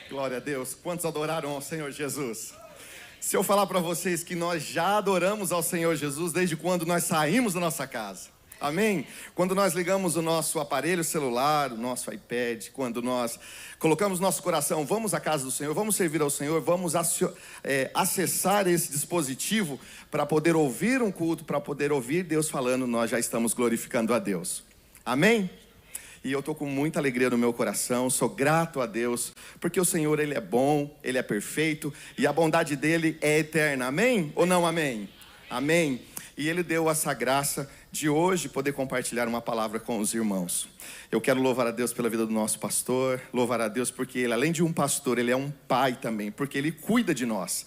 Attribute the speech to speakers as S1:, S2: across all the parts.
S1: Glória a Deus. Quantos adoraram ao Senhor Jesus? Se eu falar para vocês que nós já adoramos ao Senhor Jesus desde quando nós saímos da nossa casa. Amém? Quando nós ligamos o nosso aparelho celular, o nosso iPad, quando nós colocamos nosso coração, vamos à casa do Senhor, vamos servir ao Senhor, vamos acessar esse dispositivo para poder ouvir um culto, para poder ouvir Deus falando, nós já estamos glorificando a Deus. Amém? E eu estou com muita alegria no meu coração, sou grato a Deus, porque o Senhor, Ele é bom, Ele é perfeito, e a bondade dEle é eterna, amém? Ou não amém? Amém. E Ele deu essa graça de hoje poder compartilhar uma palavra com os irmãos. Eu quero louvar a Deus pela vida do nosso pastor, louvar a Deus porque Ele, além de um pastor, Ele é um pai também, porque Ele cuida de nós.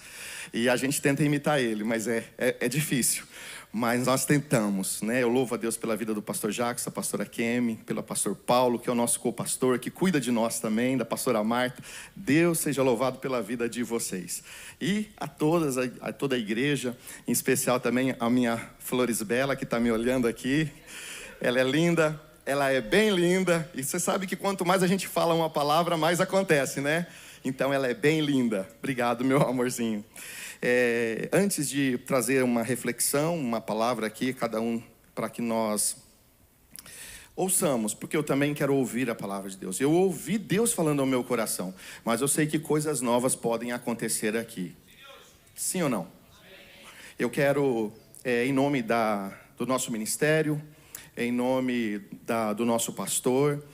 S1: E a gente tenta imitar Ele, mas é difícil. Mas nós tentamos, né? Eu louvo a Deus pela vida do pastor Jacques, da pastora Kemi, pelo pastor Paulo, que é o nosso co-pastor, que cuida de nós também, da pastora Marta. Deus seja louvado pela vida de vocês. E a toda a igreja, em especial também a minha Florisbela, que está me olhando aqui. Ela é linda, ela é bem linda. E você sabe que quanto mais a gente fala uma palavra, mais acontece, né? Então ela é bem linda. Obrigado, meu amorzinho. Antes de trazer uma reflexão, uma palavra aqui, cada um, para que nós ouçamos, porque eu também quero ouvir a palavra de Deus. Eu ouvi Deus falando ao meu coração, mas eu sei que coisas novas podem acontecer aqui. Sim ou não? Eu quero, em nome do nosso ministério, em nome do nosso pastor,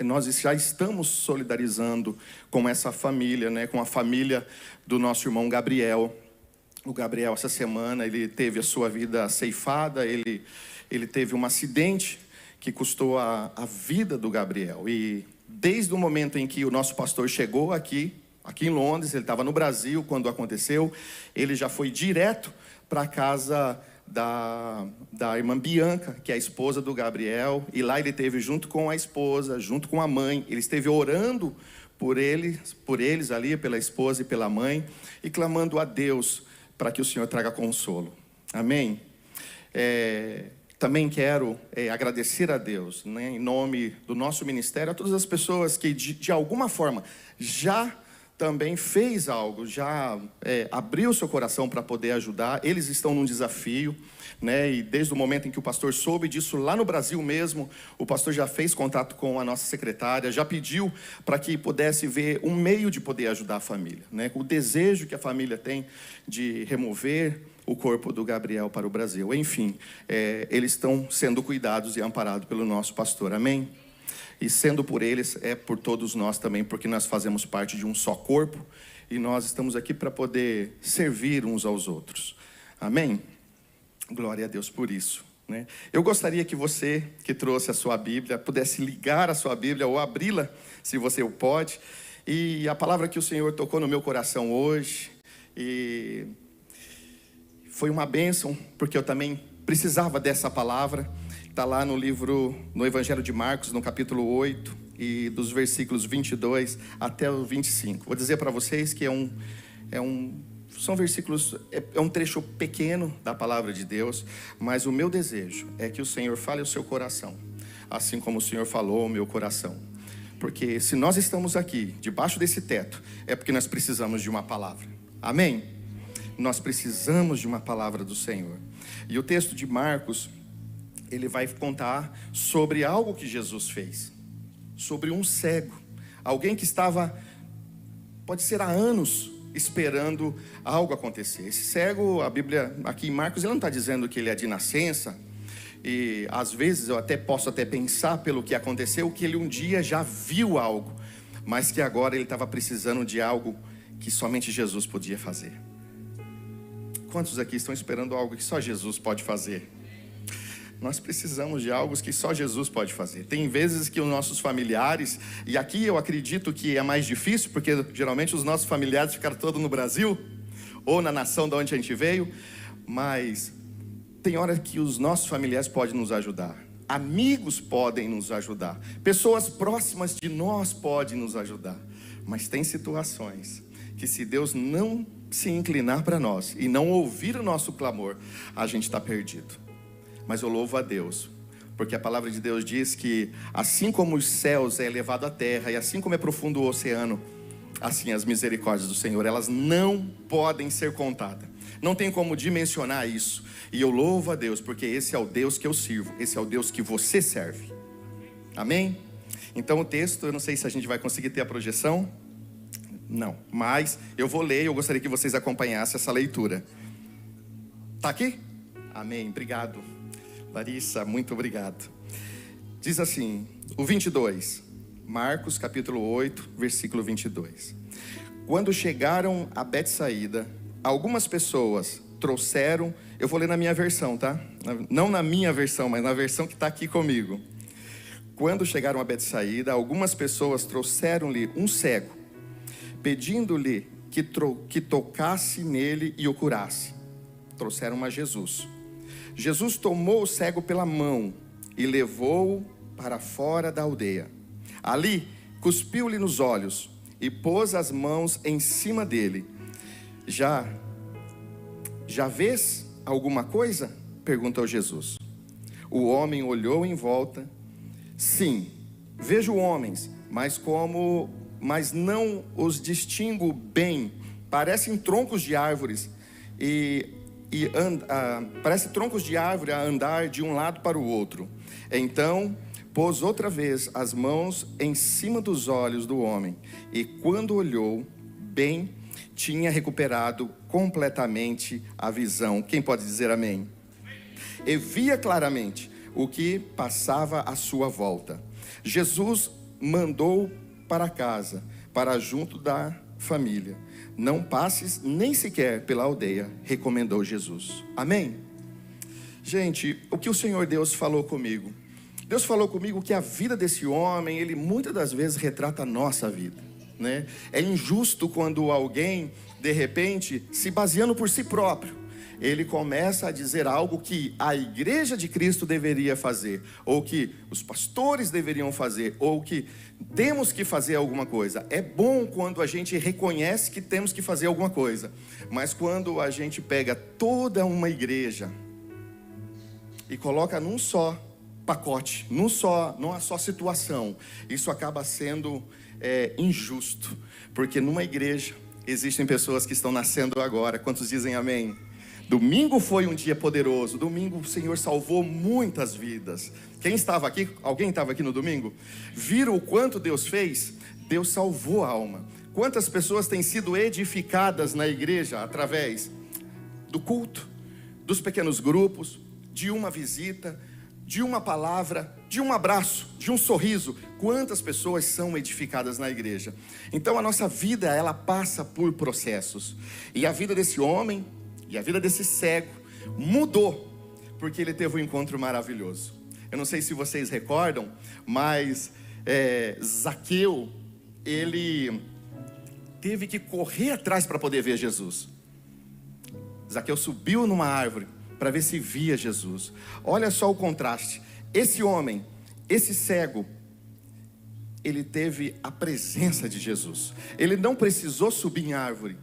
S1: nós já estamos solidarizando com essa família, né? Com a família do nosso irmão Gabriel. O Gabriel, essa semana, ele teve a sua vida ceifada, ele teve um acidente que custou a vida do Gabriel. E desde o momento em que o nosso pastor chegou aqui em Londres, ele estava no Brasil quando aconteceu, ele já foi direto para a casa da irmã Bianca, que é a esposa do Gabriel, e lá ele esteve junto com a esposa, junto com a mãe. Ele esteve orando por eles ali, pela esposa e pela mãe, e clamando a Deus para que o Senhor traga consolo. Amém? Também quero agradecer a Deus, né, em nome do nosso ministério, a todas as pessoas que de alguma forma já também fez algo, já abriu seu coração para poder ajudar. Eles estão num desafio, né? E desde o momento em que o pastor soube disso lá no Brasil mesmo, o pastor já fez contato com a nossa secretária, já pediu para que pudesse ver um meio de poder ajudar a família, né? O desejo que a família tem de remover o corpo do Gabriel para o Brasil. Enfim, eles estão sendo cuidados e amparados pelo nosso pastor, amém? E sendo por eles, é por todos nós também, porque nós fazemos parte de um só corpo, e nós estamos aqui para poder servir uns aos outros. Amém? Glória a Deus por isso, né? Eu gostaria que você, que trouxe a sua Bíblia, pudesse ligar a sua Bíblia ou abri-la, se você o pode. E a palavra que o Senhor tocou no meu coração hoje, e foi uma bênção, porque eu também precisava dessa palavra. Está lá no Evangelho de Marcos, no capítulo 8, e dos versículos 22 até o 25. Vou dizer para vocês que são versículos, é um trecho pequeno da palavra de Deus, mas o meu desejo é que o Senhor fale ao seu coração, assim como o Senhor falou ao meu coração. Porque se nós estamos aqui, debaixo desse teto, é porque nós precisamos de uma palavra. Amém? Nós precisamos de uma palavra do Senhor. E o texto de Marcos, ele vai contar sobre algo que Jesus fez, sobre um cego, alguém que estava, pode ser há anos, esperando algo acontecer. Esse cego, a Bíblia aqui em Marcos, ele não está dizendo que ele é de nascença, e às vezes eu posso pensar pelo que aconteceu, que ele um dia já viu algo, mas que agora ele estava precisando de algo que somente Jesus podia fazer. Quantos aqui estão esperando algo que só Jesus pode fazer? Nós precisamos de algo que só Jesus pode fazer. Tem vezes que os nossos familiares, e aqui eu acredito que é mais difícil, porque geralmente os nossos familiares ficaram todos no Brasil, ou na nação de onde a gente veio, mas tem hora que os nossos familiares podem nos ajudar, amigos podem nos ajudar, pessoas próximas de nós podem nos ajudar, mas tem situações que se Deus não se inclinar para nós e não ouvir o nosso clamor, a gente está perdido. Mas eu louvo a Deus, Porque a palavra de Deus diz que assim como os céus é elevado à terra, e assim como é profundo o oceano, assim as misericórdias do Senhor, elas não podem ser contadas. Não tem como dimensionar isso. E eu louvo a Deus, porque esse é o Deus que eu sirvo, esse é o Deus que você serve. Amém? Então o texto, eu não sei se a gente vai conseguir ter a projeção. Não, mas eu vou ler, eu gostaria que vocês acompanhassem essa leitura. Está aqui? Amém, obrigado Larissa, muito obrigado. Diz assim, o 22, Marcos capítulo 8, versículo 22. Quando chegaram a Betsaída, algumas pessoas trouxeram, eu vou ler na minha versão, tá? Não na minha versão, mas na versão que está aqui comigo. Quando chegaram a Betsaída, algumas pessoas trouxeram-lhe um cego, pedindo-lhe que tocasse nele e o curasse. Trouxeram a Jesus. Jesus tomou o cego pela mão e levou-o para fora da aldeia. Ali, cuspiu-lhe nos olhos e pôs as mãos em cima dele. Já vês alguma coisa? Perguntou Jesus. O homem olhou em volta. Sim, vejo homens, mas não os distingo bem. Parecem troncos de árvores parece troncos de árvore a andar de um lado para o outro. Então pôs outra vez as mãos em cima dos olhos do homem, e quando olhou bem, tinha recuperado completamente a visão. Quem pode dizer amém? E via claramente o que passava à sua volta. Jesus mandou para casa, para junto da família. Não passes nem sequer pela aldeia, recomendou Jesus. Amém? Gente, o que o Senhor Deus falou comigo? Deus falou comigo que a vida desse homem, ele muitas das vezes retrata a nossa vida, né? É injusto quando alguém, de repente, se baseando por si próprio, ele começa a dizer algo que a igreja de Cristo deveria fazer, ou que os pastores deveriam fazer, ou que temos que fazer alguma coisa. É bom quando a gente reconhece que temos que fazer alguma coisa, mas quando a gente pega toda uma igreja e coloca num só pacote, numa só situação, isso acaba sendo injusto, porque numa igreja existem pessoas que estão nascendo agora. Quantos dizem amém? Domingo foi um dia poderoso. Domingo o Senhor salvou muitas vidas. Quem estava aqui? Alguém estava aqui no domingo? Viram o quanto Deus fez? Deus salvou a alma. Quantas pessoas têm sido edificadas na igreja através do culto, dos pequenos grupos, de uma visita, de uma palavra, de um abraço, de um sorriso? Quantas pessoas são edificadas na igreja? Então a nossa vida, ela passa por processos. E a vida desse homem e a vida desse cego mudou, porque ele teve um encontro maravilhoso. Eu não sei se vocês recordam, mas Zaqueu, ele teve que correr atrás para poder ver Jesus. Zaqueu subiu numa árvore para ver se via Jesus. Olha só o contraste. Esse homem, esse cego, ele teve a presença de Jesus. Ele não precisou subir em árvore.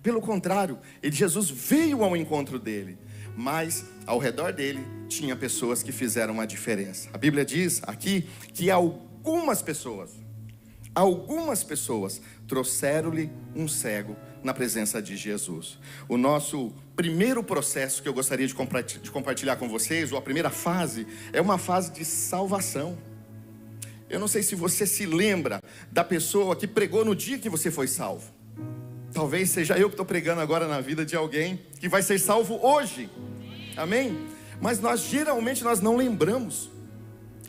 S1: Pelo contrário, Jesus veio ao encontro dele. Mas ao redor dele tinha pessoas que fizeram uma diferença. A Bíblia diz aqui que algumas pessoas trouxeram-lhe um cego na presença de Jesus. O nosso primeiro processo que eu gostaria de compartilhar com vocês, ou a primeira fase, é uma fase de salvação. Eu não sei se você se lembra da pessoa que pregou no dia que você foi salvo. Talvez seja eu que estou pregando agora na vida de alguém que vai ser salvo hoje. Amém? Mas geralmente nós não lembramos.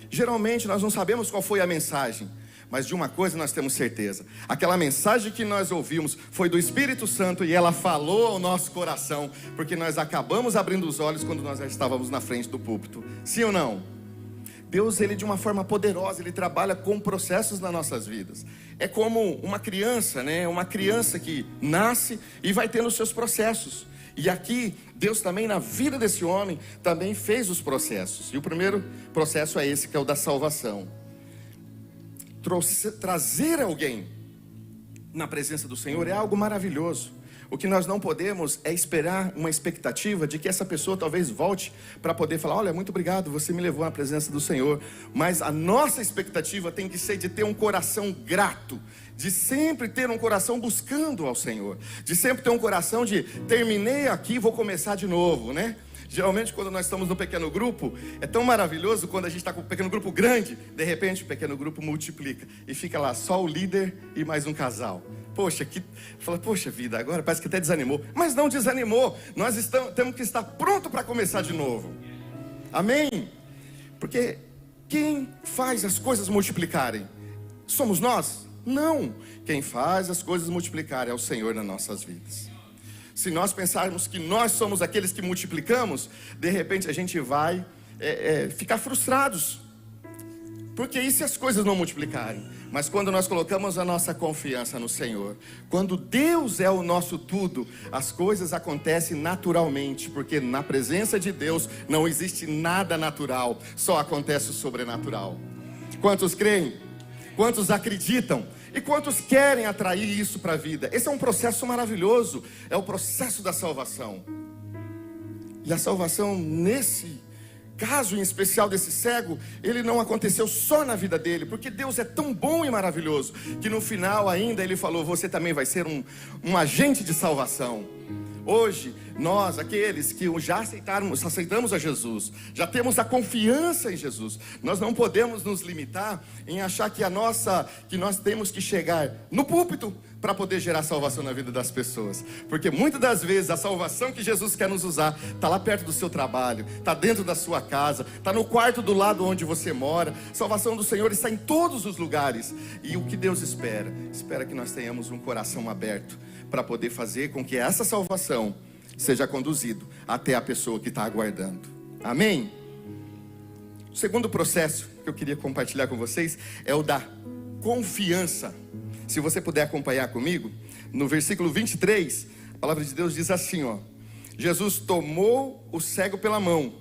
S1: Geralmente nós não sabemos qual foi a mensagem. Mas de uma coisa nós temos certeza: aquela mensagem que nós ouvimos foi do Espírito Santo, e ela falou ao nosso coração, porque nós acabamos abrindo os olhos quando nós já estávamos na frente do púlpito. Sim ou não? Deus, ele de uma forma poderosa, ele trabalha com processos nas nossas vidas. É como uma criança, né? Uma criança que nasce e vai tendo os seus processos. E aqui, Deus também, na vida desse homem, também fez os processos. E o primeiro processo é esse, que é o da salvação. Trazer alguém na presença do Senhor é algo maravilhoso. O que nós não podemos é esperar uma expectativa de que essa pessoa talvez volte para poder falar: olha, muito obrigado, você me levou à presença do Senhor. Mas a nossa expectativa tem que ser de ter um coração grato, de sempre ter um coração buscando ao Senhor, de sempre ter um coração de terminei aqui, vou começar de novo, né? Geralmente quando nós estamos no pequeno grupo, é tão maravilhoso quando a gente está com um pequeno grupo grande, de repente o pequeno grupo multiplica e fica lá só o líder e mais um casal. Poxa, poxa vida, agora parece que até desanimou. Mas não desanimou, temos que estar pronto para começar de novo. Amém? Porque quem faz as coisas multiplicarem? Somos nós? Não, quem faz as coisas multiplicarem é o Senhor nas nossas vidas. Se nós pensarmos que nós somos aqueles que multiplicamos, de repente a gente vai ficar frustrados. Porque e se as coisas não multiplicarem? Mas quando nós colocamos a nossa confiança no Senhor, quando Deus é o nosso tudo, as coisas acontecem naturalmente. Porque na presença de Deus não existe nada natural, só acontece o sobrenatural. Quantos creem? Quantos acreditam? E quantos querem atrair isso para a vida? Esse é um processo maravilhoso. É o processo da salvação. E a salvação, nesse caso em especial desse cego, ele não aconteceu só na vida dele, porque Deus é tão bom e maravilhoso, que no final ainda ele falou: você também vai ser um agente de salvação. Hoje, nós, aqueles que já aceitamos a Jesus, já temos a confiança em Jesus, nós não podemos nos limitar em achar que nós temos que chegar no púlpito para poder gerar salvação na vida das pessoas. Porque muitas das vezes a salvação que Jesus quer nos usar está lá perto do seu trabalho, está dentro da sua casa, está no quarto do lado onde você mora. A salvação do Senhor está em todos os lugares. E o que Deus espera? Espera que nós tenhamos um coração aberto para poder fazer com que essa salvação seja conduzido até a pessoa que está aguardando. Amém? O segundo processo que eu queria compartilhar com vocês é o da confiança. Se você puder acompanhar comigo, no versículo 23, a palavra de Deus diz assim, ó: Jesus tomou o cego pela mão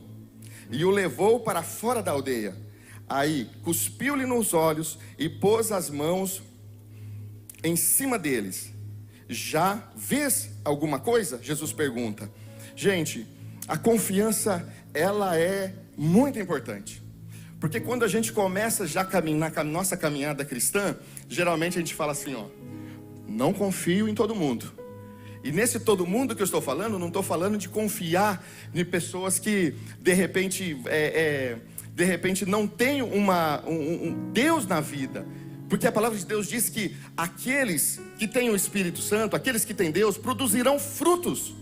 S1: e o levou para fora da aldeia. Aí cuspiu-lhe nos olhos e pôs as mãos em cima deles. Já vês alguma coisa? Jesus pergunta. Gente, a confiança, ela é muito importante. Porque quando a gente começa já na nossa caminhada cristã, geralmente a gente fala assim, ó: não confio em todo mundo. E nesse todo mundo que eu estou falando, não estou falando de confiar em pessoas que de repente não têm um Deus na vida. Porque a palavra de Deus diz que aqueles que têm o Espírito Santo, aqueles que têm Deus, produzirão frutos.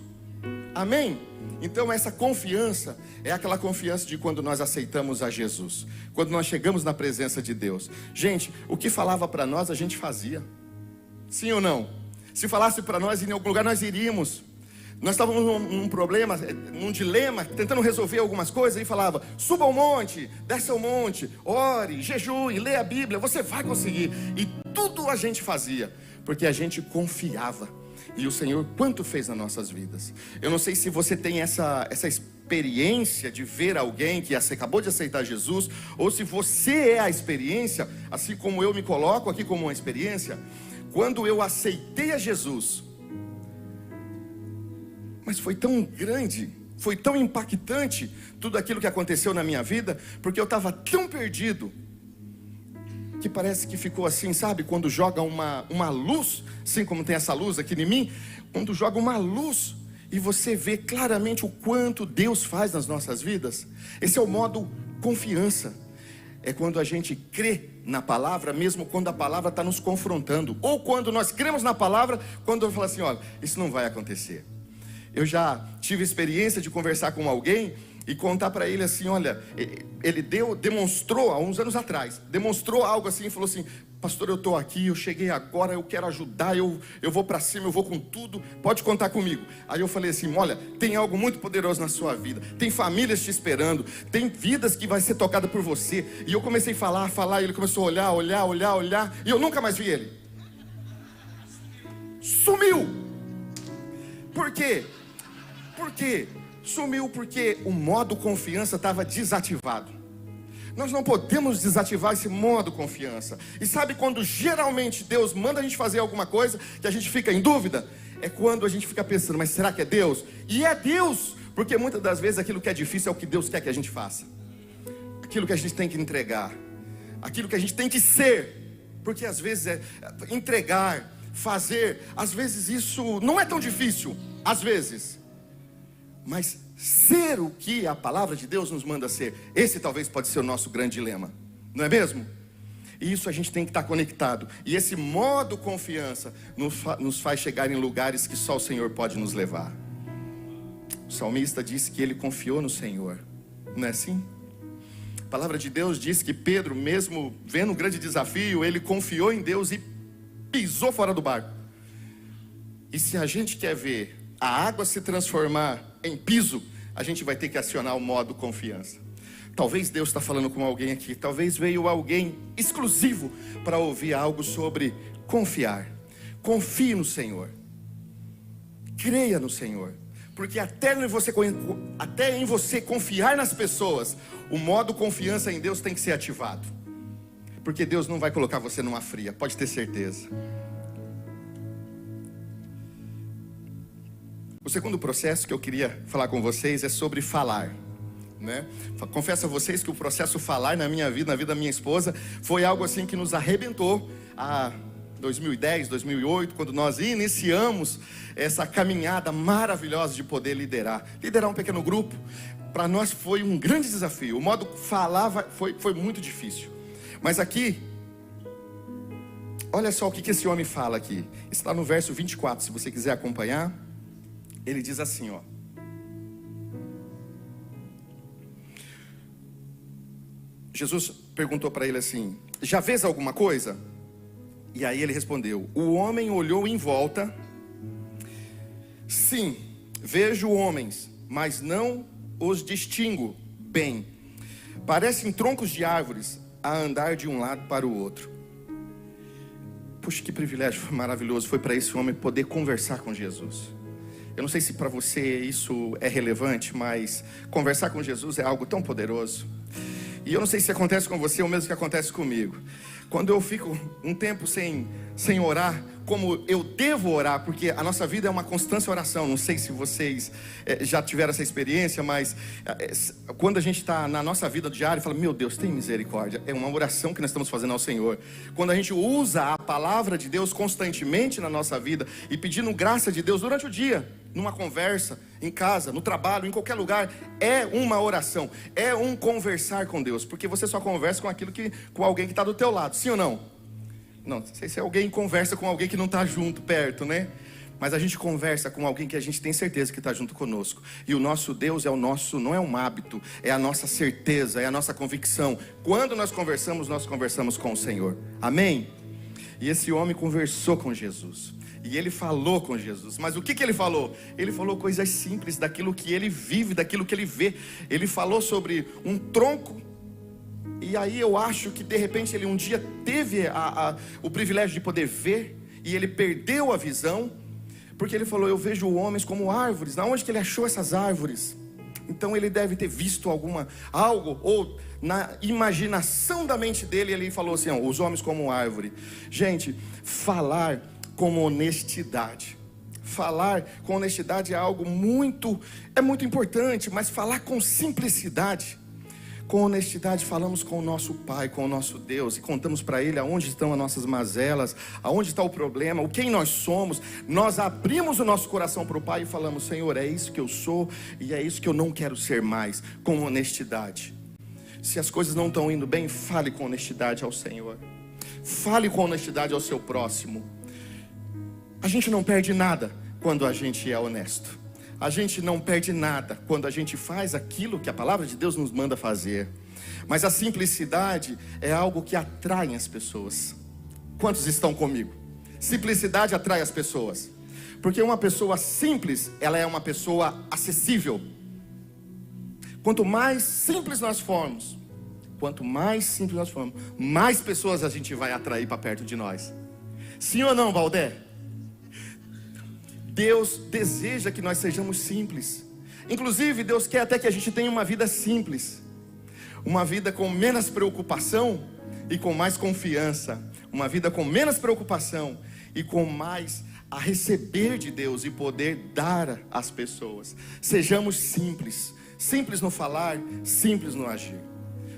S1: Amém? Então essa confiança é aquela confiança de quando nós aceitamos a Jesus, quando nós chegamos na presença de Deus. Gente, o que falava para nós, a gente fazia. Sim ou não? Se falasse para nós, em algum lugar nós iríamos. Nós estávamos num problema, num dilema, tentando resolver algumas coisas, e falava: suba ao monte, desça ao monte, ore, jejue, leia a Bíblia, você vai conseguir. E tudo a gente fazia, porque a gente confiava. E o Senhor quanto fez nas nossas vidas. Eu não sei se você tem essa experiência de ver alguém que acabou de aceitar Jesus, ou se você é a experiência, assim como eu me coloco aqui como uma experiência. Quando eu aceitei a Jesus, mas foi tão grande, foi tão impactante tudo aquilo que aconteceu na minha vida, porque eu estava tão perdido, que parece que ficou assim, sabe? Quando joga uma luz, assim como tem essa luz aqui em mim, quando joga uma luz e você vê claramente o quanto Deus faz nas nossas vidas. Esse é o modo confiança. É quando a gente crê na palavra, mesmo quando a palavra está nos confrontando, ou quando nós cremos na palavra, quando eu falo assim: olha, isso não vai acontecer. Eu já tive experiência de conversar com alguém e contar para ele assim: olha, ele demonstrou há uns anos atrás, demonstrou algo assim e falou assim: pastor, eu estou aqui, eu cheguei agora, eu quero ajudar, eu vou para cima, eu vou com tudo, pode contar comigo. Aí eu falei assim: olha, tem algo muito poderoso na sua vida, tem famílias te esperando, tem vidas que vai ser tocada por você. E eu comecei a falar, e ele começou a olhar, e eu nunca mais vi ele. Sumiu. Por quê? Sumiu porque o modo confiança estava desativado. Nós não podemos desativar esse modo confiança. E sabe quando geralmente Deus manda a gente fazer alguma coisa que a gente fica em dúvida? é quando a gente fica pensando, mas será que é Deus? E é Deus, porque muitas das vezes aquilo que é difícil é o que Deus quer que a gente faça, aquilo que a gente tem que entregar, aquilo que a gente tem que ser, porque às vezes entregar, fazer, às vezes isso não é tão difícil, às vezes, mas ser o que a palavra de Deus nos manda ser, esse talvez pode ser o nosso grande dilema, não é mesmo? E isso a gente tem que estar conectado. E esse modo confiança nos faz chegar em lugares que só o Senhor pode nos levar. O salmista disse que ele confiou no Senhor, não é assim? A palavra de Deus diz que Pedro, mesmo vendo um grande desafio, ele confiou em Deus e pisou fora do barco. E se a gente quer ver a água se transformar em piso, a gente vai ter que acionar o modo confiança. Talvez Deus está falando com alguém aqui, talvez veio alguém exclusivo para ouvir algo sobre confiar. Confie no Senhor, creia no Senhor, porque até em você confiar nas pessoas, o modo confiança em Deus tem que ser ativado, porque Deus não vai colocar você numa fria, pode ter certeza. O segundo processo que eu queria falar com vocês é sobre falar, né? Confesso a vocês que o processo falar na minha vida, na vida da minha esposa, foi algo assim que nos arrebentou há 2010, 2008, quando nós iniciamos essa caminhada maravilhosa de poder liderar um pequeno grupo. Para nós foi um grande desafio. O modo falar foi muito difícil. Mas aqui, olha só o que esse homem fala aqui. Está no verso 24, se você quiser acompanhar. Ele diz assim, ó: Jesus perguntou para ele assim: já vês alguma coisa? E aí ele respondeu: o homem olhou em volta. Sim, vejo homens, mas não os distingo bem. Parecem troncos de árvores a andar de um lado para o outro. Puxa, que privilégio maravilhoso foi para esse homem poder conversar com Jesus. Eu não sei se para você isso é relevante, mas conversar com Jesus é algo tão poderoso. E eu não sei se acontece com você ou mesmo que acontece comigo. Quando eu fico um tempo sem orar, como eu devo orar, porque a nossa vida é uma constância oração. Não sei se vocês já tiveram essa experiência, mas quando a gente está na nossa vida diária, fala: meu Deus, tem misericórdia. É uma oração que nós estamos fazendo ao Senhor. Quando a gente usa a palavra de Deus constantemente na nossa vida e pedindo graça de Deus durante o dia, numa conversa, em casa, no trabalho, em qualquer lugar, é uma oração, é um conversar com Deus, porque você só conversa com alguém que está do teu lado, sim ou não? Não sei se alguém conversa com alguém que não está junto, perto, né? Mas a gente conversa com alguém que a gente tem certeza que está junto conosco. E o nosso Deus não é um hábito, é a nossa certeza, é a nossa convicção. Quando nós conversamos com o Senhor, amém? E esse homem conversou com Jesus, e ele falou com Jesus. Mas o que ele falou? Ele falou coisas simples, daquilo que ele vive, daquilo que ele vê. Ele falou sobre um tronco. E aí eu acho que de repente ele um dia teve o privilégio de poder ver, e ele perdeu a visão, porque ele falou: eu vejo homens como árvores. Na onde que ele achou essas árvores? Então ele deve ter visto algo, ou na imaginação da mente dele, ele falou assim: ó, os homens como árvore. Gente, falar com honestidade. Falar com honestidade é algo muito importante, mas falar com simplicidade. Com honestidade falamos com o nosso Pai, com o nosso Deus, e contamos para Ele aonde estão as nossas mazelas, aonde está o problema, o quem nós somos. Nós abrimos o nosso coração para o Pai e falamos: Senhor, é isso que eu sou e é isso que eu não quero ser mais. Com honestidade. Se as coisas não estão indo bem, fale com honestidade ao Senhor. Fale com honestidade ao seu próximo. A gente não perde nada quando a gente é honesto. A gente não perde nada quando a gente faz aquilo que a palavra de Deus nos manda fazer. Mas a simplicidade é algo que atrai as pessoas. Quantos estão comigo? Simplicidade atrai as pessoas. Porque uma pessoa simples, ela é uma pessoa acessível. Quanto mais simples nós formos, mais pessoas a gente vai atrair para perto de nós. Sim ou não, Valdé? Deus deseja que nós sejamos simples. Inclusive, Deus quer até que a gente tenha uma vida simples, uma vida com menos preocupação e com mais confiança, uma vida com menos preocupação e com mais a receber de Deus e poder dar às pessoas. Sejamos simples, simples no falar, simples no agir.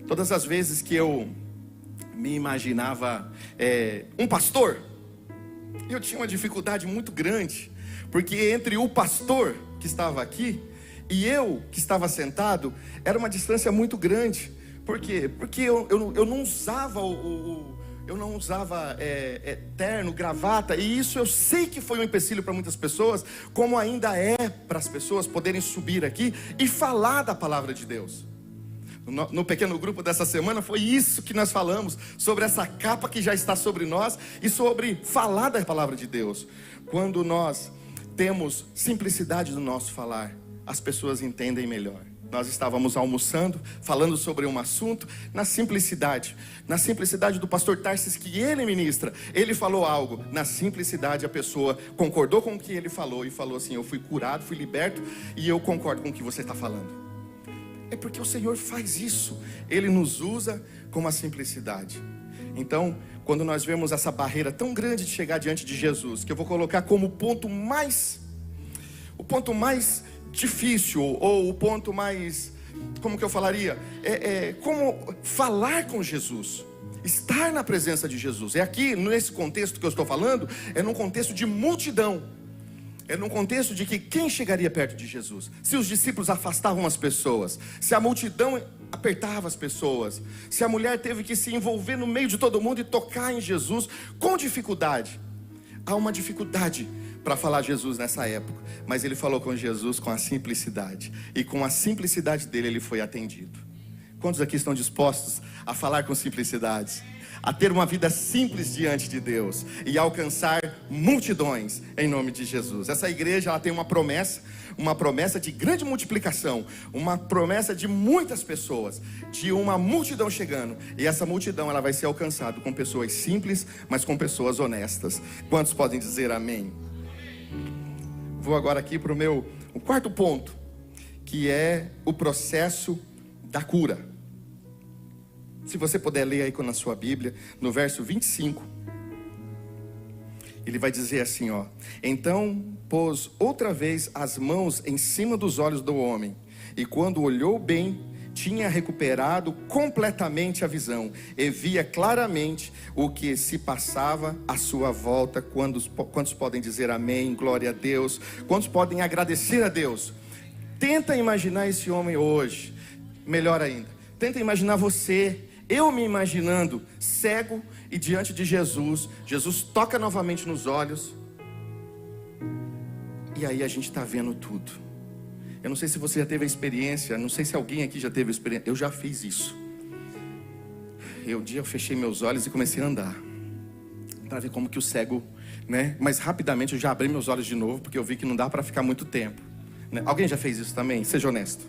S1: Todas as vezes que eu me imaginava um pastor, eu tinha uma dificuldade muito grande, porque entre o pastor que estava aqui e eu que estava sentado, era uma distância muito grande. Por quê? Porque eu não usava terno, gravata, e isso eu sei que foi um empecilho para muitas pessoas, como ainda é para as pessoas poderem subir aqui e falar da palavra de Deus. No pequeno grupo dessa semana foi isso que nós falamos, sobre essa capa que já está sobre nós e sobre falar da palavra de Deus. Quando nós temos simplicidade no nosso falar, as pessoas entendem melhor. Nós estávamos almoçando, falando sobre um assunto, na simplicidade do pastor Tarsis, que ele ministra. Ele falou algo, na simplicidade a pessoa concordou com o que ele falou e falou assim: eu fui curado, fui liberto e eu concordo com o que você está falando. É porque o Senhor faz isso, Ele nos usa com a simplicidade. Então, quando nós vemos essa barreira tão grande de chegar diante de Jesus, que eu vou colocar como o ponto mais difícil, ou o ponto mais, como que eu falaria? Como falar com Jesus, estar na presença de Jesus. É aqui, nesse contexto que eu estou falando, é num contexto de multidão. É num contexto de que quem chegaria perto de Jesus? Se os discípulos afastavam as pessoas, se a multidão apertava as pessoas, se a mulher teve que se envolver no meio de todo mundo e tocar em Jesus com dificuldade. Há uma dificuldade para falar Jesus nessa época, mas ele falou com Jesus com a simplicidade, e com a simplicidade dele ele foi atendido. Quantos aqui estão dispostos a falar com simplicidade? A ter uma vida simples diante de Deus e alcançar multidões em nome de Jesus. Essa igreja, ela tem uma promessa de grande multiplicação, uma promessa de muitas pessoas, de uma multidão chegando, e essa multidão ela vai ser alcançada com pessoas simples, mas com pessoas honestas. Quantos podem dizer amém? Vou agora aqui para o quarto ponto, que é o processo da cura. Se você puder ler aí na sua Bíblia, no verso 25, ele vai dizer assim, ó: então pôs outra vez as mãos em cima dos olhos do homem, e quando olhou bem, tinha recuperado completamente a visão, e via claramente o que se passava à sua volta. Quantos podem dizer amém, glória a Deus? Quantos podem agradecer a Deus? Tenta imaginar esse homem hoje, melhor ainda, tenta imaginar você, eu me imaginando cego e diante de Jesus. Jesus toca novamente nos olhos, e aí a gente está vendo tudo. Eu não sei se você já teve a experiência, não sei se alguém aqui já teve a experiência. Eu já fiz isso. Um dia eu fechei meus olhos e comecei a andar, para ver como que o cego, né? Mas rapidamente eu já abri meus olhos de novo, porque eu vi que não dá para ficar muito tempo, né? Alguém já fez isso também? Seja honesto.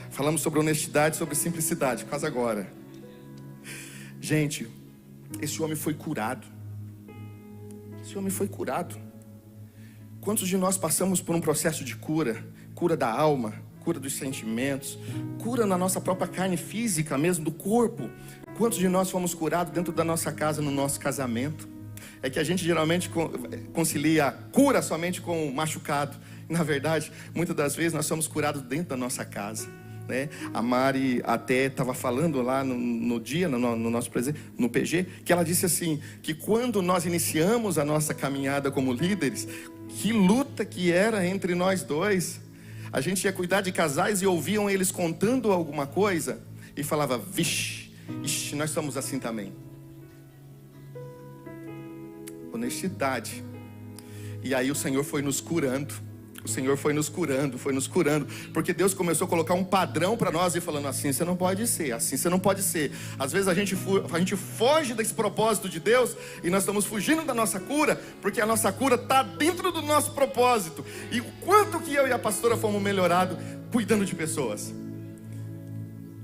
S1: Falamos sobre honestidade, sobre simplicidade, quase agora. Gente, esse homem foi curado. Esse homem foi curado. Quantos de nós passamos por um processo de cura? Cura da alma, cura dos sentimentos, cura na nossa própria carne física mesmo, do corpo. Quantos de nós fomos curados dentro da nossa casa, no nosso casamento? É que a gente geralmente concilia cura somente com machucado. Na verdade, muitas das vezes nós somos curados dentro da nossa casa, né? A Mari até estava falando lá no dia, no nosso presente, no PG, que ela disse assim, que quando nós iniciamos a nossa caminhada como líderes, que luta que era entre nós dois. A gente ia cuidar de casais e ouviam eles contando alguma coisa e falava, vixe, nós somos assim também. Honestidade. E aí o Senhor foi nos curando. O Senhor foi nos curando, porque Deus começou a colocar um padrão para nós e falando, assim você não pode ser, assim você não pode ser. Às vezes a gente foge desse propósito de Deus e nós estamos fugindo da nossa cura, porque a nossa cura está dentro do nosso propósito. E o quanto que eu e a pastora fomos melhorados cuidando de pessoas.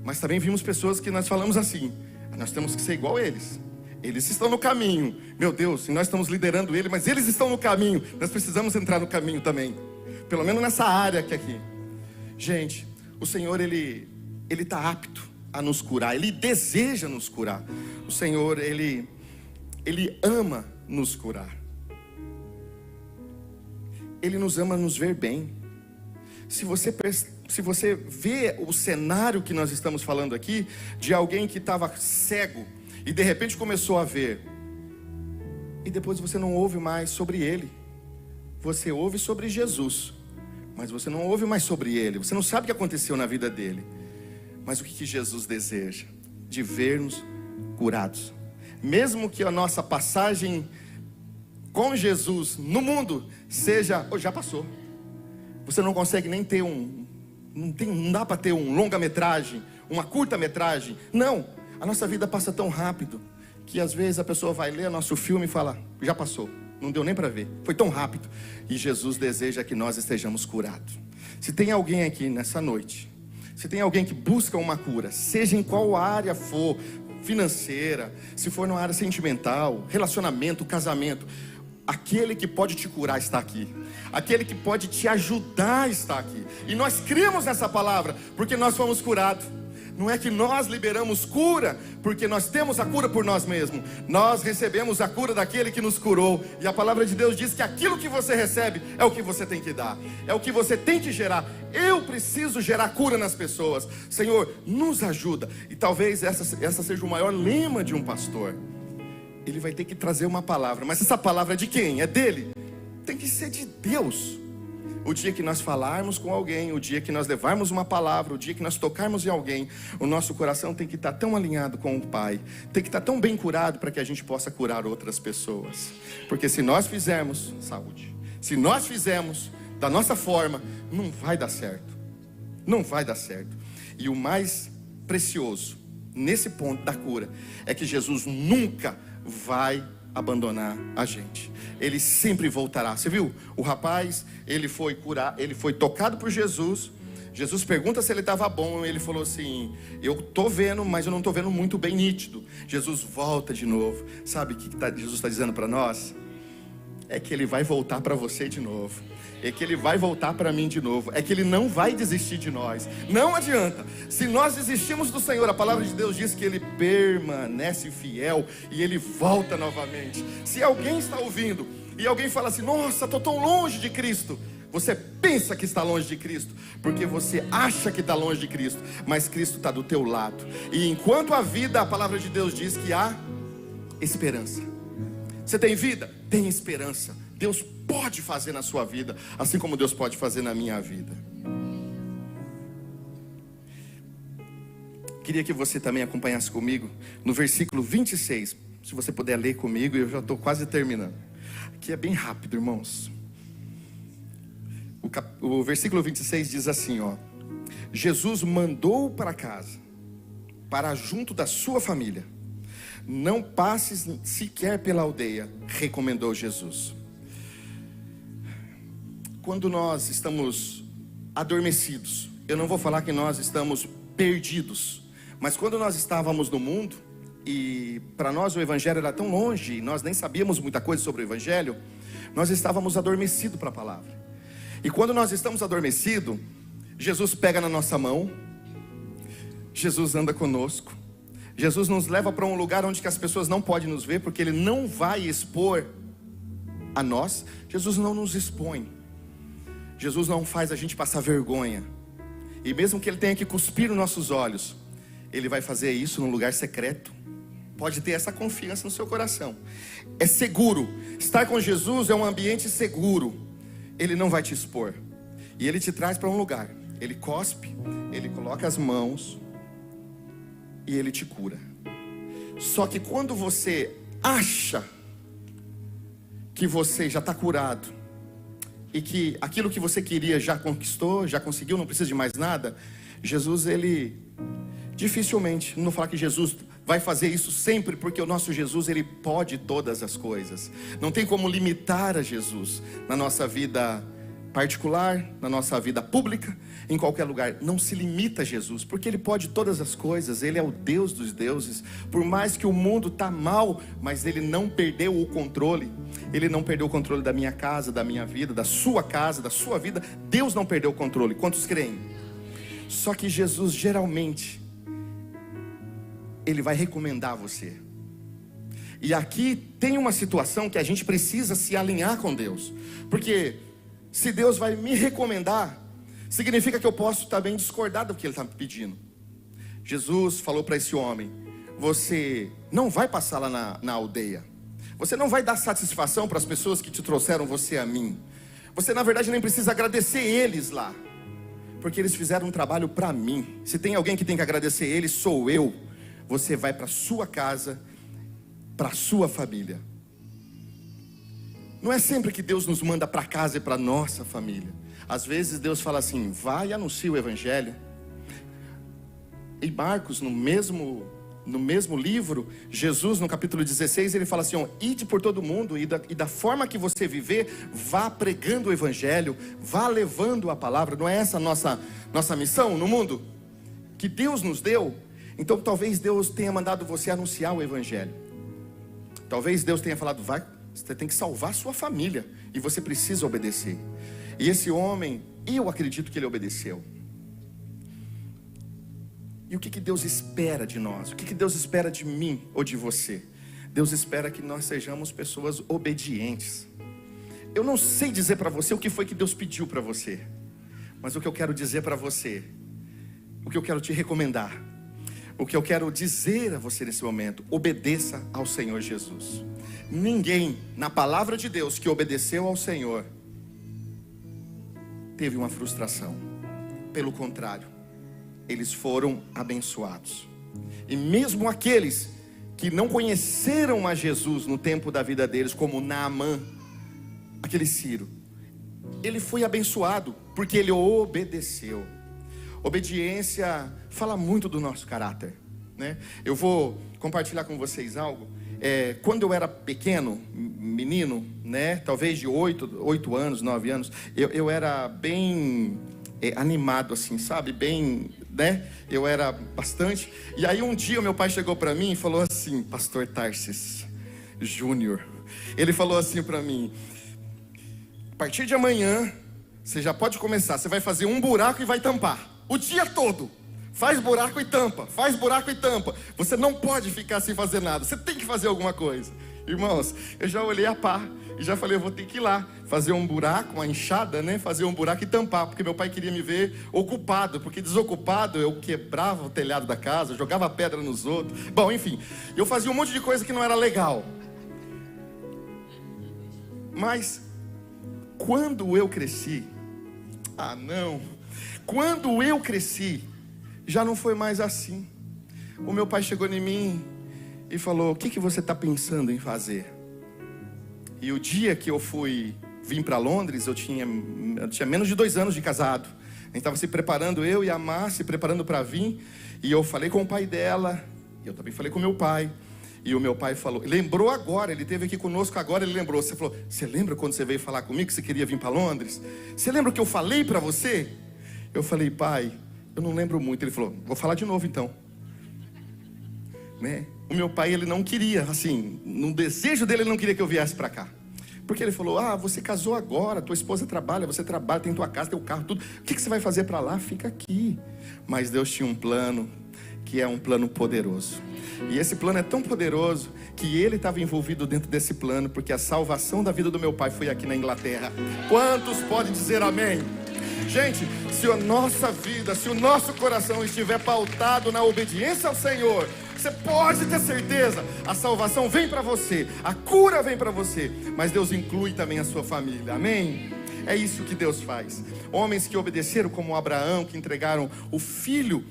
S1: Mas também vimos pessoas que nós falamos assim, nós temos que ser igual a eles. Eles estão no caminho, meu Deus, e nós estamos liderando ele, mas eles estão no caminho, nós precisamos entrar no caminho também. Pelo menos nessa área aqui. Gente, o Senhor, Ele está apto a nos curar. Ele deseja nos curar. O Senhor, Ele Ele ama nos curar. Ele nos ama nos ver bem. Se você vê o cenário que nós estamos falando aqui, de alguém que estava cego e de repente começou a ver, e depois você não ouve mais sobre ele. Você ouve sobre Jesus, mas você não ouve mais sobre ele. Você não sabe o que aconteceu na vida dele. Mas o que Jesus deseja? De ver-nos curados. Mesmo que a nossa passagem com Jesus no mundo seja, já passou. Você não consegue nem ter não dá para ter um longa-metragem, uma curta-metragem. Não, a nossa vida passa tão rápido que às vezes a pessoa vai ler nosso filme e fala, já passou, não deu nem para ver, foi tão rápido. E Jesus deseja que nós estejamos curados. Se tem alguém aqui nessa noite, se tem alguém que busca uma cura, seja em qual área for, financeira, se for numa área sentimental, relacionamento, casamento, aquele que pode te curar está aqui. Aquele que pode te ajudar está aqui. E nós cremos nessa palavra, porque nós fomos curados. Não é que nós liberamos cura, porque nós temos a cura por nós mesmos. Nós recebemos a cura daquele que nos curou. E a palavra de Deus diz que aquilo que você recebe é o que você tem que dar, é o que você tem que gerar. Eu preciso gerar cura nas pessoas. Senhor, nos ajuda. E talvez essa seja o maior lema de um pastor. Ele vai ter que trazer uma palavra. Mas essa palavra é de quem? É dele? Tem que ser de Deus. O dia que nós falarmos com alguém, o dia que nós levarmos uma palavra, o dia que nós tocarmos em alguém, o nosso coração tem que estar tão alinhado com o Pai, tem que estar tão bem curado para que a gente possa curar outras pessoas. Porque se nós fizermos, saúde, se nós fizermos da nossa forma, não vai dar certo. Não vai dar certo. E o mais precioso nesse ponto da cura é que Jesus nunca vai abandonar a gente. Ele sempre voltará. Você viu? O rapaz, ele foi tocado por Jesus. Jesus pergunta se ele estava bom. Ele falou assim, eu estou vendo, mas eu não estou vendo muito bem nítido. Jesus volta de novo. Sabe o que Jesus está dizendo para nós? É que ele vai voltar para você de novo. É que ele vai voltar para mim de novo. É que ele não vai desistir de nós. Não adianta. Se nós desistimos do Senhor, a palavra de Deus diz que ele permanece fiel e ele volta novamente. Se alguém está ouvindo e alguém fala assim, nossa, estou tão longe de Cristo, você pensa que está longe de Cristo, porque você acha que está longe de Cristo, mas Cristo está do teu lado. E enquanto há vida, a palavra de Deus diz que há esperança. Você tem vida? Tem esperança. Deus pode fazer na sua vida, assim como Deus pode fazer na minha vida. Queria que você também acompanhasse comigo no versículo 26. Se você puder ler comigo, eu já estou quase terminando. Aqui é bem rápido, irmãos. O versículo 26 diz assim, ó: Jesus mandou para casa, para junto da sua família. Não passes sequer pela aldeia, recomendou Jesus. Quando nós estamos adormecidos, eu não vou falar que nós estamos perdidos, mas quando nós estávamos no mundo, e para nós o Evangelho era tão longe, nós nem sabíamos muita coisa sobre o Evangelho, nós estávamos adormecidos para a palavra. E quando nós estamos adormecidos, Jesus pega na nossa mão, Jesus anda conosco, Jesus nos leva para um lugar onde que as pessoas não podem nos ver, porque Ele não vai expor a nós. Jesus não nos expõe. Jesus não faz a gente passar vergonha. E mesmo que Ele tenha que cuspir nos nossos olhos, Ele vai fazer isso num lugar secreto. Pode ter essa confiança no seu coração. É seguro. Estar com Jesus é um ambiente seguro. Ele não vai te expor. E Ele te traz para um lugar. Ele cospe, Ele coloca as mãos e Ele te cura. Só que quando você acha que você já está curado, e que aquilo que você queria já conquistou, já conseguiu, não precisa de mais nada, Jesus, Ele dificilmente, não vou falar que Jesus vai fazer isso sempre, porque o nosso Jesus, Ele pode todas as coisas. Não tem como limitar a Jesus na nossa vida particular, na nossa vida pública, em qualquer lugar. Não se limita a Jesus, porque Ele pode todas as coisas. Ele é o Deus dos deuses. Por mais que o mundo está mal, mas Ele não perdeu o controle. Ele não perdeu o controle da minha casa, da minha vida, da sua casa, da sua vida. Deus não perdeu o controle. Quantos creem? Só que Jesus geralmente Ele vai recomendar você. E aqui tem uma situação que a gente precisa se alinhar com Deus. Porque se Deus vai me recomendar, significa que eu posso também discordar do que Ele está me pedindo. Jesus falou para esse homem: você não vai passar lá na aldeia. Você não vai dar satisfação para as pessoas que te trouxeram você a mim. Você na verdade nem precisa agradecer eles lá, porque eles fizeram um trabalho para mim. Se tem alguém que tem que agradecer eles, sou eu. Você vai para sua casa, para sua família. Não é sempre que Deus nos manda para casa e para nossa família. Às vezes Deus fala assim: vai e anuncia o evangelho. Em Marcos, no mesmo livro, Jesus no capítulo 16, ele fala assim: ide por todo mundo, e da forma que você viver, vá pregando o evangelho, vá levando a palavra. Não é essa a nossa missão no mundo que Deus nos deu? Então talvez Deus tenha mandado você anunciar o evangelho. Talvez Deus tenha falado: vai, você tem que salvar sua família, e você precisa obedecer. E esse homem, eu acredito que ele obedeceu. E o que Deus espera de nós? O que Deus espera de mim ou de você? Deus espera que nós sejamos pessoas obedientes. Eu não sei dizer para você o que foi que Deus pediu para você, mas o que eu quero dizer para você, o que eu quero te recomendar, o que eu quero dizer a você nesse momento: obedeça ao Senhor Jesus. Ninguém na palavra de Deus que obedeceu ao Senhor teve uma frustração. Pelo contrário, eles foram abençoados. E mesmo aqueles que não conheceram a Jesus no tempo da vida deles, como Naamã, aquele Ciro, ele foi abençoado porque ele obedeceu. Obediência fala muito do nosso caráter, né? Eu vou compartilhar com vocês algo. Quando eu era pequeno, menino, né? Talvez de 8 anos, 9 anos, eu era bem animado assim, sabe? Bem, né? Eu era bastante. E aí um dia o meu pai chegou para mim e falou assim: Pastor Tarsis Júnior, ele falou assim para mim: a partir de amanhã você já pode começar, você vai fazer um buraco e vai tampar o dia todo. Faz buraco e tampa, faz buraco e tampa. Você não pode ficar sem fazer nada, você tem que fazer alguma coisa. Irmãos, eu já olhei a pá e já falei: eu vou ter que ir lá fazer um buraco, uma enxada, né? Fazer um buraco e tampar, porque meu pai queria me ver ocupado, porque desocupado eu quebrava o telhado da casa, jogava pedra nos outros. Bom, enfim, eu fazia um monte de coisa que não era legal. Mas quando eu cresci, quando eu cresci, já não foi mais assim. O meu pai chegou em mim e falou: o que você está pensando em fazer? E o dia que eu vim para Londres, eu tinha menos de 2 anos de casado. A gente estava se preparando, eu e a Má, se preparando para vir. E eu falei com o pai dela, e eu também falei com o meu pai. E o meu pai falou, lembrou agora, ele esteve aqui conosco agora, ele lembrou. Você falou: você lembra quando você veio falar comigo que você queria vir para Londres? Você lembra o que eu falei para você? Eu falei: pai, eu não lembro muito. Ele falou: vou falar de novo então, né? O meu pai, ele não queria, assim, no desejo dele, ele não queria que eu viesse para cá. Porque ele falou: você casou agora, tua esposa trabalha, você trabalha, tem tua casa, tem o carro, tudo. O que você vai fazer para lá? Fica aqui. Mas Deus tinha um plano, que é um plano poderoso. E esse plano é tão poderoso, que ele estava envolvido dentro desse plano, porque a salvação da vida do meu pai foi aqui na Inglaterra. Quantos podem dizer amém? Gente, se a nossa vida, se o nosso coração estiver pautado na obediência ao Senhor, você pode ter certeza, a salvação vem para você, a cura vem para você, mas Deus inclui também a sua família, amém? É isso que Deus faz. Homens que obedeceram, como Abraão, que entregaram o filho,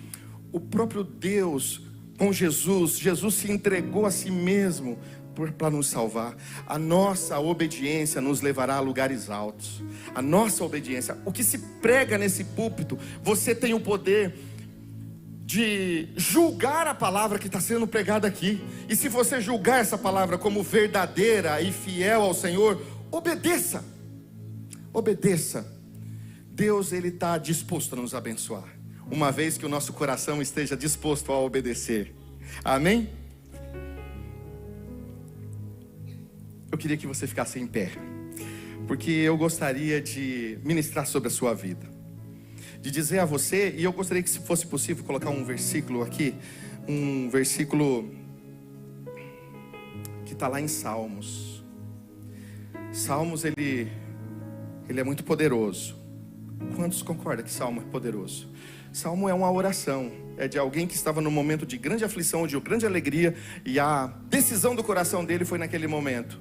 S1: o próprio Deus, com Jesus se entregou a si mesmo para nos salvar. A nossa obediência nos levará a lugares altos. A nossa obediência, o que se prega nesse púlpito, você tem o poder de julgar a palavra que está sendo pregada aqui. E se você julgar essa palavra como verdadeira e fiel ao Senhor, obedeça. Obedeça. Deus, ele está disposto a nos abençoar, uma vez que o nosso coração esteja disposto a obedecer. Amém? Eu queria que você ficasse em pé, porque eu gostaria de ministrar sobre a sua vida, de dizer a você, e eu gostaria que, se fosse possível, colocar um versículo aqui, um versículo que está lá em Salmos. Salmos, ele é muito poderoso. Quantos concordam que Salmo é poderoso? Salmo é uma oração, é de alguém que estava num momento de grande aflição, de grande alegria, e a decisão do coração dele foi naquele momento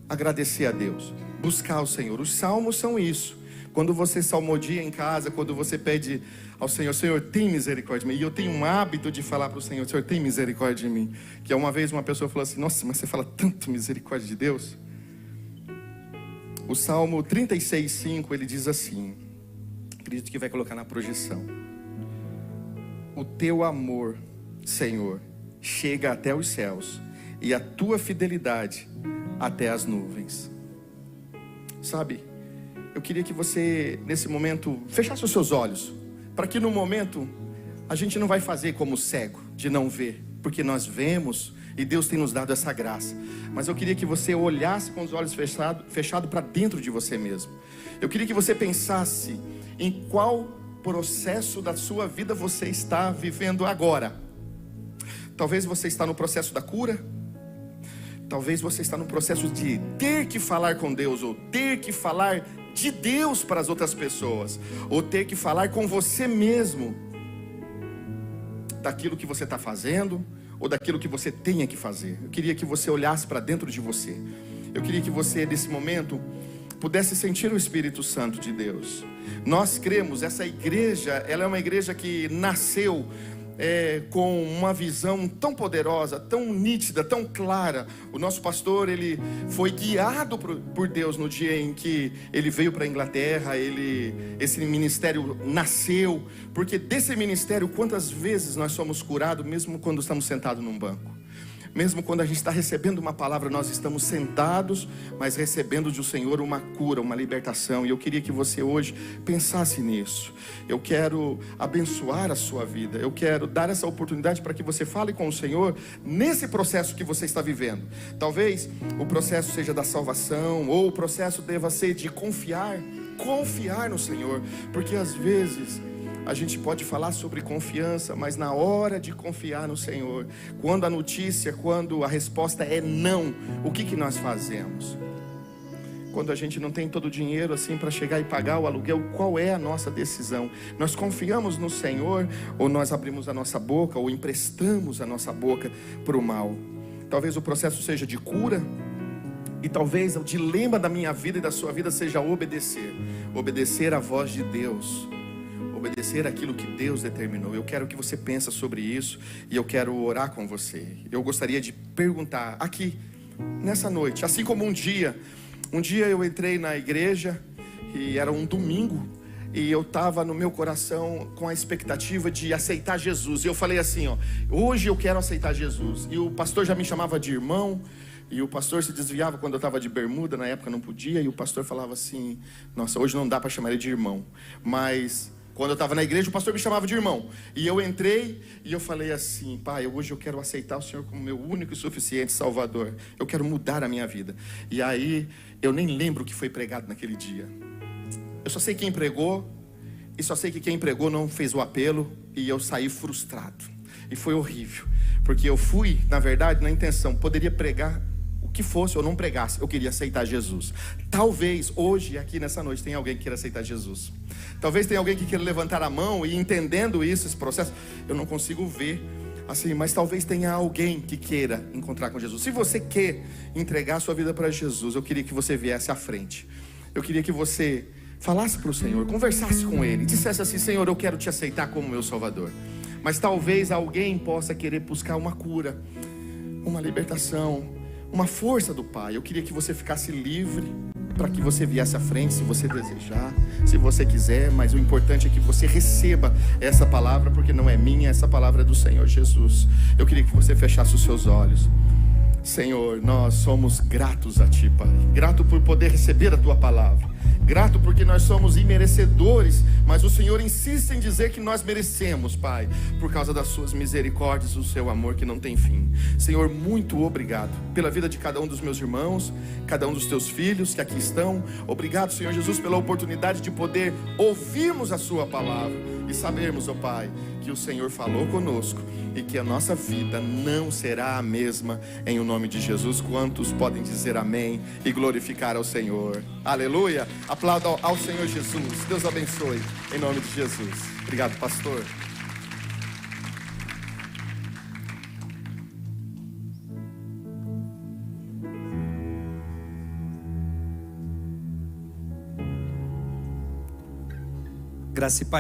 S1: agradecer a Deus, buscar o Senhor. Os salmos são isso. Quando você salmodia em casa, quando você pede ao Senhor, Senhor, tem misericórdia de mim. E eu tenho um hábito de falar para o Senhor, Senhor, tem misericórdia de mim. Que uma vez uma pessoa falou assim, nossa, mas você fala tanto misericórdia de Deus. O Salmo 36:5, ele diz assim, acredito que vai colocar na projeção: o teu amor, Senhor, chega até os céus, e a tua fidelidade até as nuvens. Sabe, eu queria que você, nesse momento, fechasse os seus olhos, para que no momento, a gente não vai fazer como cego, de não ver, porque nós vemos, e Deus tem nos dado essa graça. Mas eu queria que você olhasse com os olhos fechados para dentro de você mesmo. Eu queria que você pensasse em qual processo da sua vida você está vivendo agora. Talvez você está no processo da cura. Talvez você está no processo de ter que falar com Deus, ou ter que falar de Deus para as outras pessoas, ou ter que falar com você mesmo daquilo que você está fazendo, ou daquilo que você tenha que fazer. Eu queria que você olhasse para dentro de você. Eu queria que você, nesse momento, pudesse sentir o Espírito Santo de Deus. Nós cremos, essa igreja, ela é uma igreja que nasceu com uma visão tão poderosa, tão nítida, tão clara. O nosso pastor, ele foi guiado por Deus no dia em que ele veio para a Inglaterra. Esse ministério nasceu, porque desse ministério, quantas vezes nós somos curados, mesmo quando estamos sentados num banco. Mesmo quando a gente está recebendo uma palavra, nós estamos sentados, mas recebendo do Senhor uma cura, uma libertação. E eu queria que você hoje pensasse nisso. Eu quero abençoar a sua vida. Eu quero dar essa oportunidade para que você fale com o Senhor nesse processo que você está vivendo. Talvez o processo seja da salvação, ou o processo deva ser de confiar no Senhor. Porque às vezes a gente pode falar sobre confiança, mas na hora de confiar no Senhor, quando a resposta é não, o que nós fazemos? Quando a gente não tem todo o dinheiro assim para chegar e pagar o aluguel, qual é a nossa decisão? Nós confiamos no Senhor, ou nós abrimos a nossa boca, ou emprestamos a nossa boca para o mal? Talvez o processo seja de cura, e talvez o dilema da minha vida e da sua vida seja obedecer à voz de Deus, obedecer aquilo que Deus determinou. Eu quero que você pense sobre isso, e eu quero orar com você. Eu gostaria de perguntar aqui, nessa noite, assim como um dia eu entrei na igreja, e era um domingo, e eu estava no meu coração com a expectativa de aceitar Jesus, e eu falei assim, hoje eu quero aceitar Jesus, e o pastor já me chamava de irmão, e o pastor se desviava quando eu estava de bermuda, na época não podia, e o pastor falava assim, nossa, hoje não dá para chamar ele de irmão, mas quando eu estava na igreja, o pastor me chamava de irmão. E eu entrei e eu falei assim, pai, hoje eu quero aceitar o Senhor como meu único e suficiente Salvador. Eu quero mudar a minha vida. E aí, eu nem lembro o que foi pregado naquele dia. Eu só sei quem pregou, e só sei que quem pregou não fez o apelo, e eu saí frustrado. E foi horrível, porque eu fui, na verdade, na intenção, poderia pregar o que fosse ou não pregasse, eu queria aceitar Jesus. Talvez hoje, aqui nessa noite, tenha alguém que queira aceitar Jesus. Talvez tenha alguém que queira levantar a mão, e entendendo isso, esse processo, eu não consigo ver assim, mas talvez tenha alguém que queira encontrar com Jesus. Se você quer entregar a sua vida para Jesus, eu queria que você viesse à frente. Eu queria que você falasse para o Senhor, conversasse com Ele, dissesse assim, Senhor, eu quero te aceitar como meu Salvador. Mas talvez alguém possa querer buscar uma cura, uma libertação, uma força do Pai. Eu queria que você ficasse livre, para que você viesse à frente, se você desejar, se você quiser, mas o importante é que você receba essa palavra, porque não é minha, essa palavra é do Senhor Jesus. Eu queria que você fechasse os seus olhos. Senhor, nós somos gratos a Ti, Pai, grato por poder receber a Tua palavra. Grato porque nós somos imerecedores, mas o Senhor insiste em dizer que nós merecemos, Pai, por causa das suas misericórdias, do seu amor que não tem fim. Senhor, muito obrigado pela vida de cada um dos meus irmãos, cada um dos teus filhos que aqui estão. Obrigado, Senhor Jesus, pela oportunidade de poder ouvirmos a sua palavra e sabermos, ó Pai, que o Senhor falou conosco e que a nossa vida não será a mesma, em o nome de Jesus. Quantos podem dizer amém e glorificar ao Senhor? Aleluia! Aplauda ao Senhor Jesus. Deus abençoe, em nome de Jesus. Obrigado, pastor.
S2: Graça e paz.